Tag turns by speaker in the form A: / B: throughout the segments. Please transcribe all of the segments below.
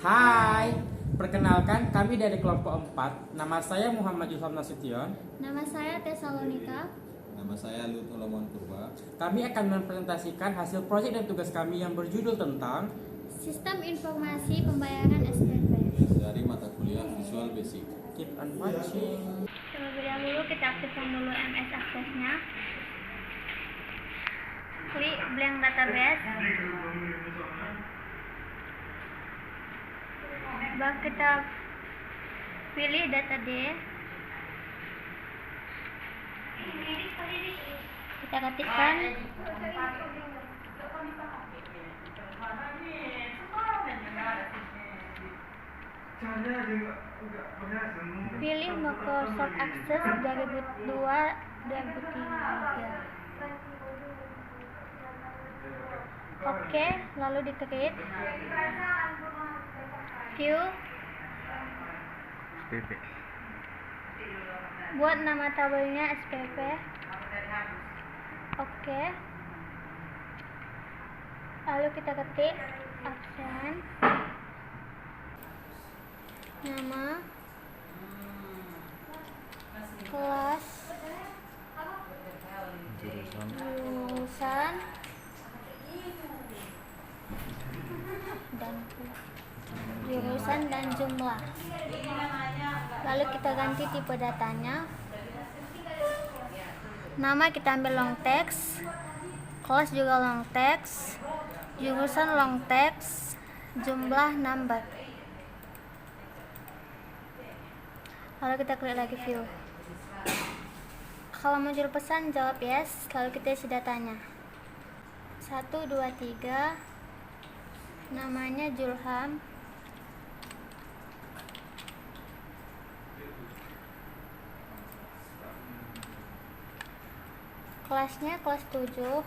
A: Hai, perkenalkan kami dari kelompok 4. Nama saya Muhammad Yusuf Nasution.
B: Nama saya Tesalonika.
C: Nama saya Lut Olomon Purba.
A: Kami akan mempresentasikan hasil proyek dan tugas kami yang berjudul tentang
B: Sistem Informasi Pembayaran SPP.
C: Dari mata kuliah Visual Basic.
A: Keep on watching.
B: Terlebih dahulu kita aktifkan dulu MS Access-nya. Klik blank database. Baru kita pilih data D. Kita ketikkan pilih Microsoft Access 2002-2003. Oke, lalu di-create view. Buat nama tabelnya SPP. Oke. Lalu kita ketik absen, nama, kelas, jurusan, dan jumlah. Lalu kita ganti tipe datanya. Nama kita ambil long text, kelas juga long text, jurusan long text, jumlah number. Lalu kita klik lagi view. Kalau muncul pesan jawab yes, lalu kita isi datanya. 1, 2, 3. Namanya Julham. Kelasnya kelas 7.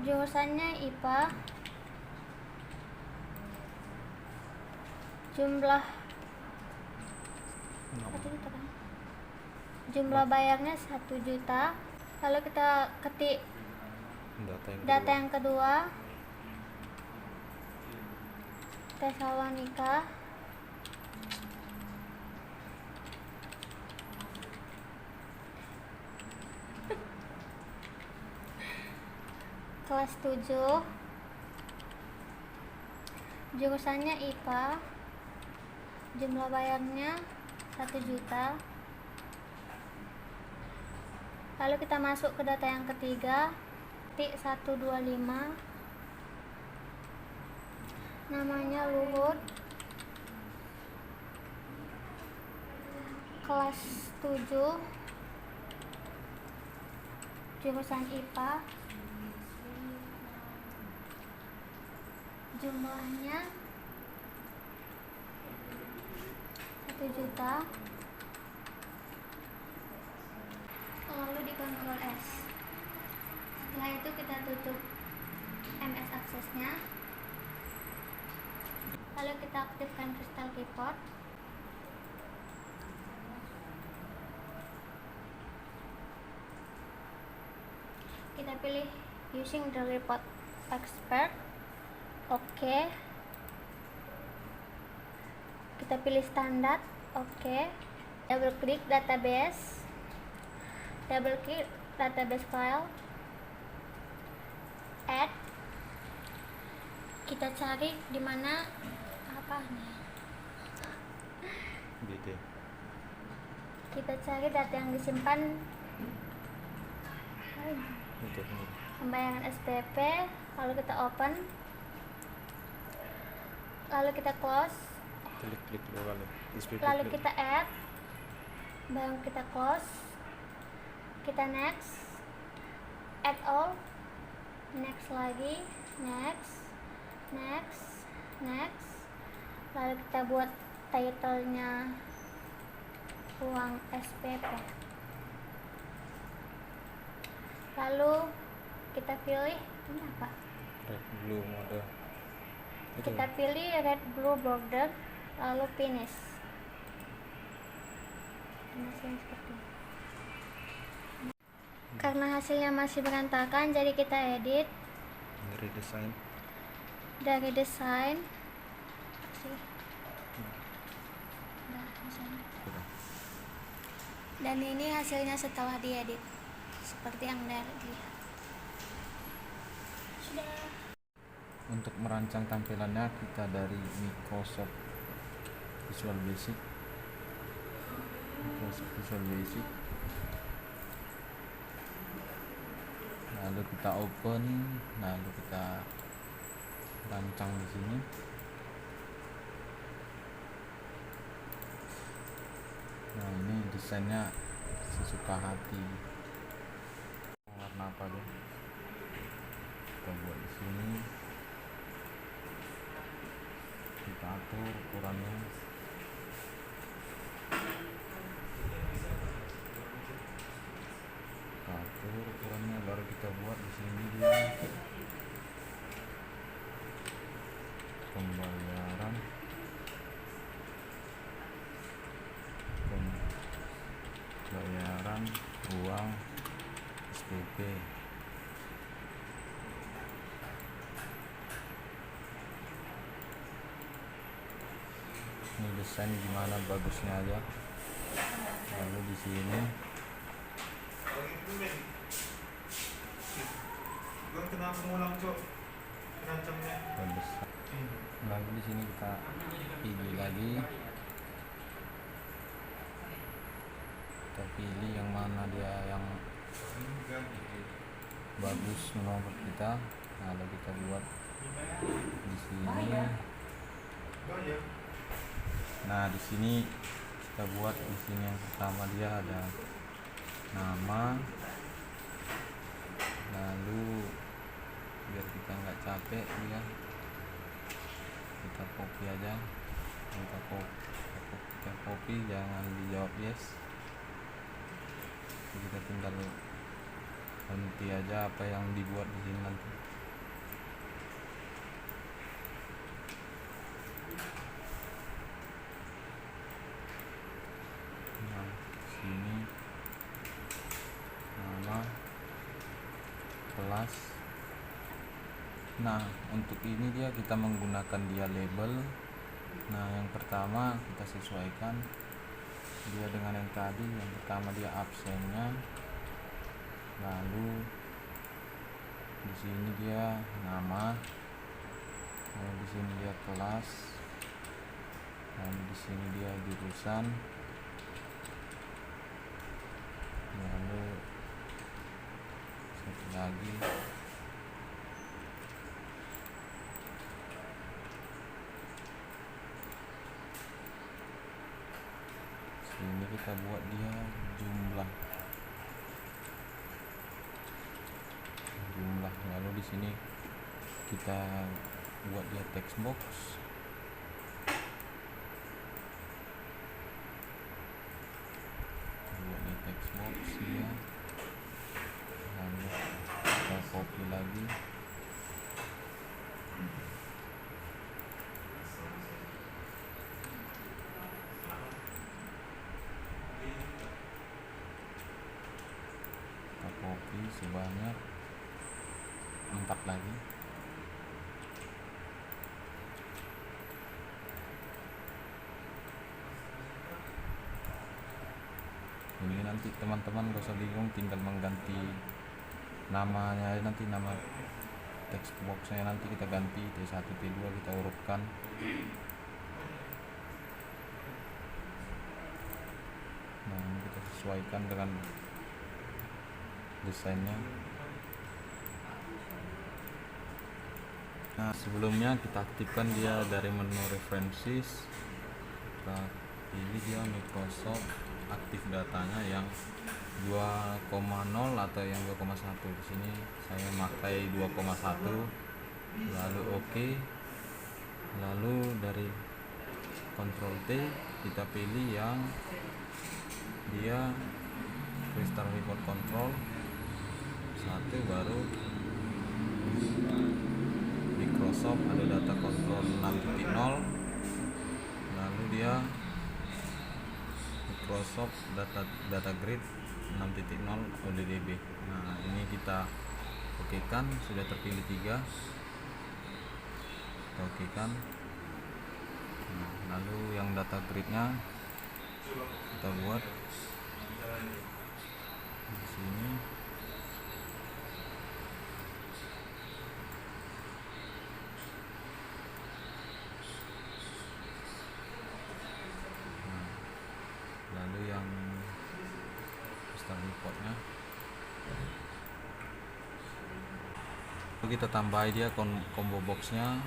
B: Jurusannya IPA. Jumlah bayarnya 1 juta. Lalu kita ketik data yang kedua, Tesalonika. Kelas 7. Jurusannya IPA. Jumlah bayarnya 1 juta. Lalu kita masuk ke data yang ketiga, titik 125. Namanya Luhut. Kelas 7. Jurusan IPA. Jumlahnya 1 juta. Lalu di Ctrl S. Setelah itu kita tutup MS Access-nya. Lalu kita aktifkan Crystal Keyboard. Kita pilih using the report expert. Oke. Kita pilih standar. Oke. Double klik database. Double klik database file. Add. Kita cari di mana apa nih? Kita cari data yang disimpan. Pembayaran SPP. Lalu kita open. Lalu kita close. Lalu kita add. Baru kita close. Kita next. Add all. Next lagi. Next. Lalu kita buat title-nya uang SPP. Lalu kita pilih ini apa?
C: Red blue mode.
B: Kita pilih red blue border. Lalu finish. Masih seperti ini. Karena hasilnya masih berantakan, jadi kita edit.
C: dari desain.
B: Dari desain sih. Nah, desain. Dan ini hasilnya setelah diedit seperti yang dilihat. Sudah.
C: Untuk merancang tampilannya kita dari Microsoft Visual Basic. Lalu kita open, lalu kita rancang di sini. Nah, ini desainnya sesuka hati. Warna apa deh? Kita buat di sini. Kita atur ukurannya. Baru kita buat di sini dia pembayaran uang SPP. Ini desain gimana bagusnya aja. Lalu di sini lalu di sini kita pilih lagi, kita pilih yang mana dia yang bagus menurut kita. Lalu kita buat di sini. Nah, di sini kita buat di sini yang pertama dia ada nama. Lalu biar kita nggak capek ya, kita copy aja. Kita copy, jangan dijawab yes. Kita tinggal ganti aja apa yang dibuat di sini nanti. Nah, sini nama kelas. Nah, untuk ini dia kita menggunakan dia label. Nah, yang pertama kita sesuaikan dia dengan yang tadi. Yang pertama dia absennya, lalu di sini dia nama, lalu di sini dia kelas, lalu di sini dia jurusan, lalu satu lagi sini kita buat dia jumlah, lalu di sini kita buat dia text box. Ya, lalu kita copy lagi. Kita copy sebanyak 4 lagi. Ini nanti teman-teman gak usah bingung, tinggal mengganti namanya, nanti nama text boxnya nanti kita ganti T1 T2 kita urutkan. Nah, ini kita sesuaikan dengan desainnya. Nah, sebelumnya kita aktifkan dia dari menu references, kita pilih dia Microsoft, aktif datanya yang 2,0 atau yang 2,1. Di sini saya pakai 2,1. Lalu oke. Lalu dari Ctrl T kita pilih yang dia restart report control 1, baru Microsoft ada data control 6.0, lalu dia Microsoft data grid 6.0 ODDB. Nah, ini kita oke kan, sudah terpilih 3, kita oke kan. Nah, lalu yang data grid-nya kita buat di sini. Nah, lalu yang custom reportnya kita tambah dia combo boxnya,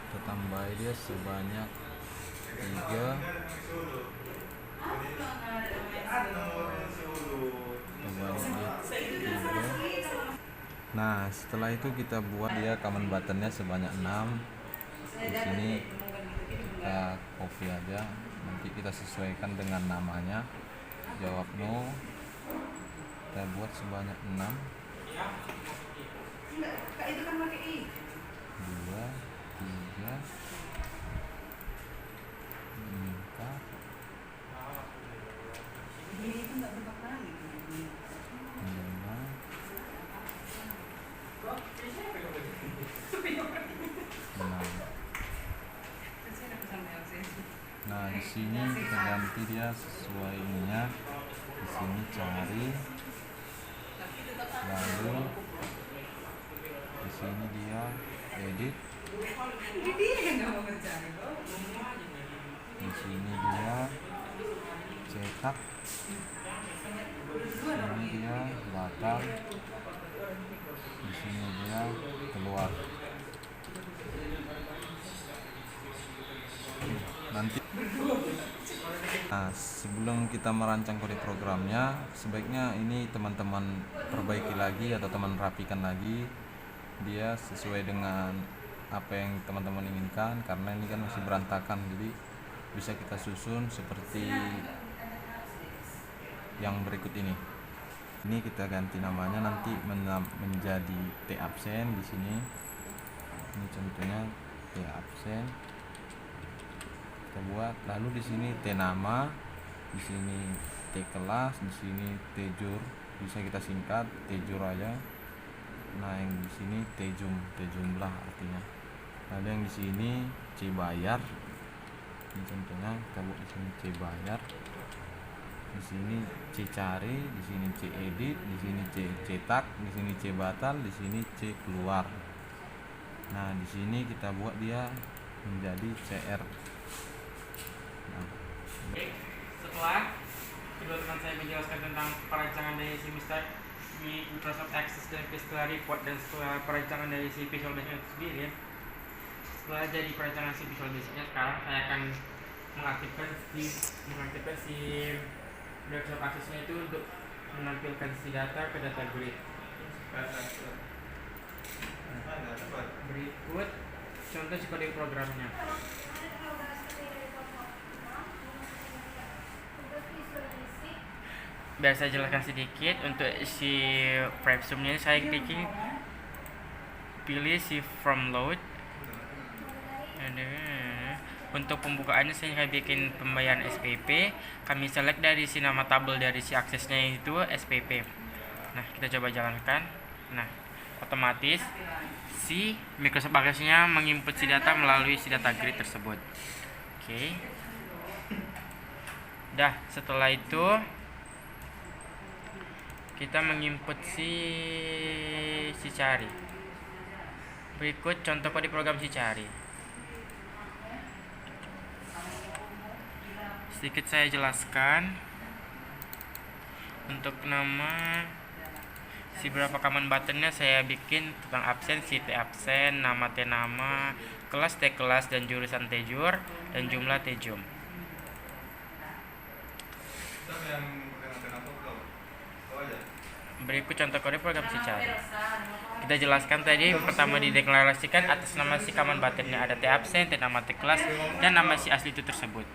C: kita tambah dia sebanyak 3. Nah, setelah itu kita buat dia command buttonnya sebanyak 6. Di sini kita copy aja, nanti kita sesuaikan dengan namanya. Jawab no, kita buat sebanyak 6. 2, 3, 4, 5, 6. Nah, di sini kita ganti dia sesuai ininya. Di sini cari, lalu di sini dia edit, di sini dia cetak, di sini dia batal, di sini dia keluar. Nanti sebelum kita merancang kode programnya, sebaiknya ini teman-teman perbaiki lagi atau teman rapikan lagi dia sesuai dengan apa yang teman-teman inginkan, karena ini kan masih berantakan. Jadi bisa kita susun seperti yang berikut ini. Ini kita ganti namanya nanti menjadi T absen di sini. Ini contohnya T absen. Kita buat, lalu di sini T nama, di sini T kelas, di sini T jur, bisa kita singkat T jur aja. Nah, yang di sini T jumlah artinya. Lalu yang di sini C bayar. Ini contohnya kita buat di sini C bayar. Di sini C cari, di sini C edit, di sini C cetak, di sini C batal, di sini C keluar. Nah, di sini kita buat dia menjadi CR.
A: Setelah kedua teman saya menjelaskan tentang perancangan dari si Microsoft Access dan setelah report dan setelah perancangan dari si Visual Basic itu sendiri, setelah jadi perancangan si Visual Basic-nya, sekarang saya akan mengaktifkan si Microsoft Access-nya itu untuk menampilkan si data ke data grid. Berikut contoh si kode programnya. Biar saya jelaskan sedikit, untuk si frame-nya saya pilih si from load. Untuk pembukaannya saya bikin pembayaran SPP. Kami select dari si nama tabel dari si aksesnya itu SPP. Nah, kita coba jalankan. Nah, otomatis si Microsoft Access-nya menginput si data melalui si data grid tersebut. Oke. Dah, setelah itu kita menginput si cari. Berikut contoh kode program si cari. Sedikit saya jelaskan. Untuk nama si berapa command buttonnya saya bikin tentang absen, si T absen, nama T nama, kelas T kelas, dan jurusan T jur, dan jumlah T jum. Berikut contoh kode program si cari. Kita jelaskan tadi, pertama dideklarasikan atas nama si command buttonnya ada T absen, T nama T kelas, dan nama si asli itu tersebut.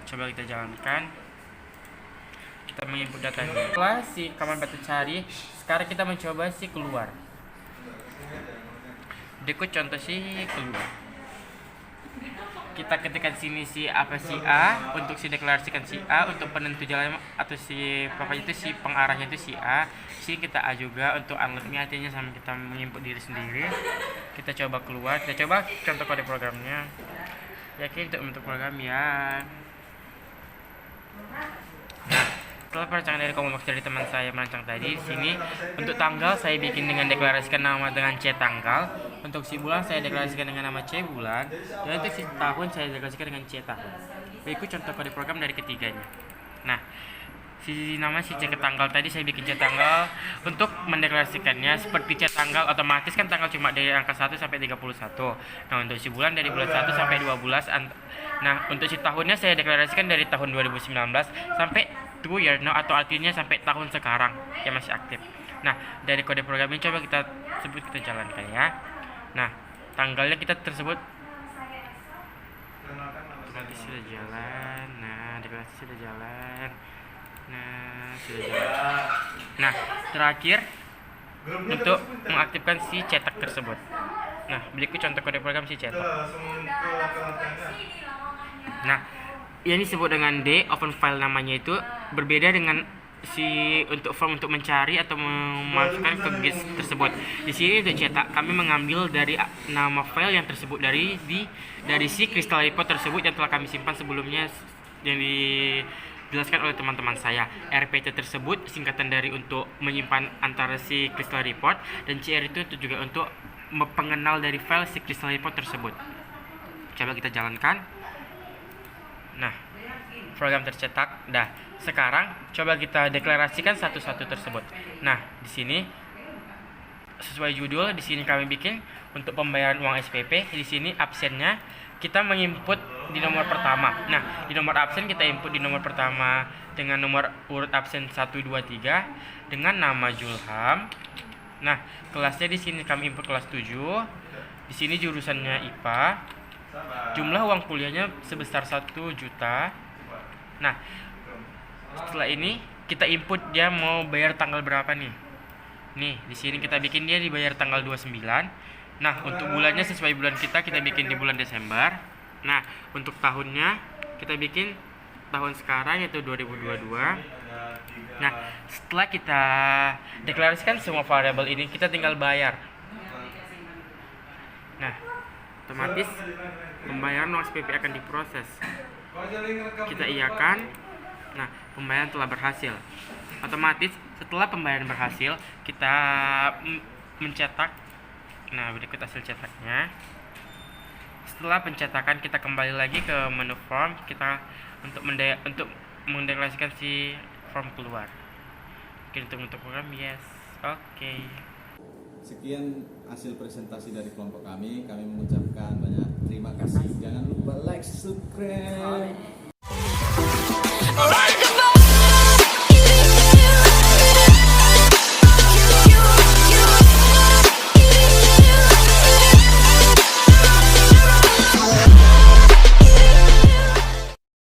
A: Coba kita jalankan. Kita menginput datanya. Setelah si command button cari, sekarang kita mencoba si keluar. Berikut contoh si keluar. kita ketikkan sini si apa si A, untuk si deklarasikan si A, untuk penentu jalan atau si pokoknya itu si pengarahnya itu si A. Sini kita A juga untuk unlock me, artinya sama kita menginput diri sendiri. Kita coba keluar, kita coba contoh kode programnya. Yakin untuk bentuk program ya. Nah, setelah perancangan dari Komobox dari teman saya merancang tadi, sini untuk tanggal saya bikin dengan deklarasikan nama dengan C tanggal, untuk si bulan saya deklarasikan dengan nama C bulan, dan untuk si tahun saya deklarasikan dengan C tahun. Berikut contoh kode program dari ketiganya. Nah, si nama si C ke tanggal tadi saya bikin C tanggal untuk mendeklarasikannya seperti C tanggal otomatis kan tanggal cuma dari angka 1 sampai 31. Nah, untuk si bulan dari bulan 1 sampai 12. Nah, untuk si tahunnya saya deklarasikan dari tahun 2019 sampai 2 year now, atau artinya sampai tahun sekarang yang masih aktif. Nah, dari kode program ini coba kita sebut, kita jalankan ya. Nah, tanggalnya kita tersebut deklarasi sudah jalan. Nah, deklarasi sudah jalan. Nah, sudah jalan. Nah, terakhir untuk mengaktifkan si cetak tersebut. Nah, berikut contoh kode program si cetak. Nah, ini disebut dengan D, open file namanya itu berbeda dengan si untuk form untuk mencari atau memasukkan ke GIS tersebut. Di sini untuk cetak kami mengambil dari nama file yang tersebut dari si Crystal Report tersebut yang telah kami simpan sebelumnya yang dijelaskan oleh teman-teman saya. RPT tersebut singkatan dari untuk menyimpan antara si Crystal Report, dan CR itu juga untuk pengenal dari file si Crystal Report tersebut. Coba kita jalankan. Nah, program tercetak. Dah. Sekarang coba kita deklarasikan satu-satu tersebut. Nah, di sini sesuai judul di sini kami bikin untuk pembayaran uang SPP. Di sini absennya kita menginput di nomor pertama. Nah, di nomor absen kita input di nomor pertama dengan nomor urut absen 1 2 3 dengan nama Julham. Nah, kelasnya di sini kami input kelas 7. Di sini jurusannya IPA. Jumlah uang kuliahnya sebesar 1 juta. Nah, setelah ini kita input dia mau bayar tanggal berapa nih. Nih, di sini kita bikin dia dibayar tanggal 29. Nah, untuk bulannya sesuai bulan kita bikin di bulan Desember. Nah, untuk tahunnya kita bikin tahun sekarang yaitu 2022. Nah, setelah kita deklarasikan semua variabel ini, kita tinggal bayar. Nah, otomatis pembayaran uang SPP akan diproses. Kita iakan. Nah, pembayaran telah berhasil. Otomatis setelah pembayaran berhasil, kita mencetak. Nah, berikut hasil cetaknya. Setelah pencetakan kita kembali lagi ke menu form, kita untuk mendeklarasikan si form keluar. Oke, untuk program yes. Oke.
C: Sekian hasil presentasi dari kelompok kami. Kami mengucapkan banyak terima kasih. Jangan lupa like, subscribe.